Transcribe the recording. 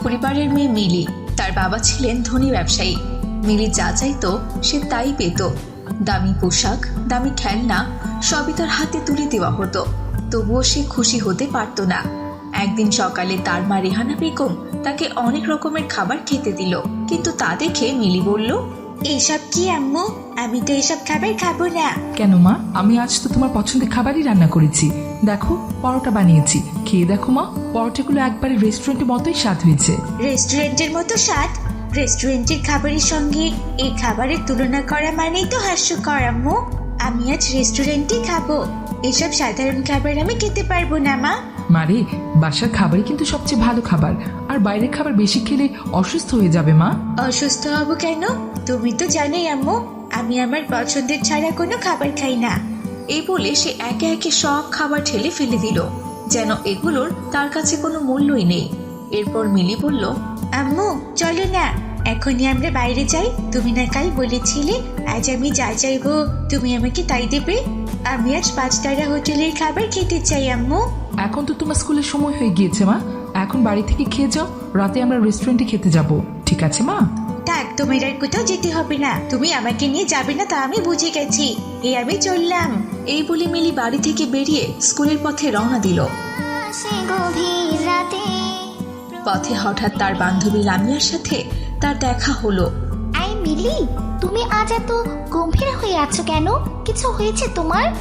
পরিবারের মেয়ে মিলি। তার বাবা ছিলেন ধনী ব্যবসায়ী। মিলি যা চাইতো সে তাই পেত। দামি পোশাক, দামি খেলনা সবই তার হাতে তুলে দেওয়া হতো। তবুও সে খুশি হতে পারত না। একদিন সকালে তার মা রেহানা বেগম তাকে অনেক রকমের খাবার খেতে দিল, কিন্তু তা দেখে মিলি বলল, এইসব কি আম্মু? আমি তো এসব খাবার খাবো না। কেন মা? আমি আজ তো তোমার পছন্দের খাবারই রান্না করেছি। দেখো, পরোটা বানিয়েছি, খেয়ে দেখো মা। পরোটাগুলো একবারে রেস্টুরেন্টের মতোই স্বাদ হয়েছে। রেস্টুরেন্টের মতো স্বাদ? রেস্টুরেন্টের খাবারের সঙ্গে এই খাবারের তুলনা করা মানেই তো হাস্যকর আম্মু। আমি আজ রেস্টুরেন্টে খাবো। এসব সাধারণ খাবার আমি খেতে পারবো না মা। মারে, বাসার খাবারই কিন্তু সবচেয়ে ভালো খাবার। আর বাইরের খাবার বেশি খেলে অসুস্থ হয়ে যাবে মা। অসুস্থ হব কেন? তুমি তো জানোই আম্মু, আমি আমার পছন্দের ছাড়া কোনো খাবার খাই না। এই বলে সে একে একে সব খাবার ঠেলে ফেলে দিল, যেন এগুলোর তার কাছে কোনো মূল্যই নেই। এরপর মিলি বলল, আম্মু চলো না, এখনই আমরা বাইরে যাই। তুমি না কাল বলেছিলে আজ আমি যা চাইবো তুমি আমাকে তাই দেবে। আমি আজ 5 তারা হোটেলের খাবার খেতে চাই আম্মু। এখন তো তোমার স্কুলের সময় হয়ে গিয়েছে মা। এখন বাড়ি থেকে খেয়ে যাও, রাতে আমরা রেস্টুরেন্টে খেতে যাব। ঠিক আছে মা? থাক, তোমার আর কোথাও যেতে হবে না। তুমি আমাকে নিয়ে যাবে না তা আমি বুঝে গেছি। এই আমি চললাম। এই বলে মিলি বাড়ি থেকে বেরিয়ে স্কুলের পথে রওনা দিল। পথে হঠাৎ তার বান্ধবী লামিয়ার সাথে তার দেখা হলো। আই মিলি, তুমি আজ এত গম্ভীর হয়ে আছো কেন? কিছু হয়েছে তোমার?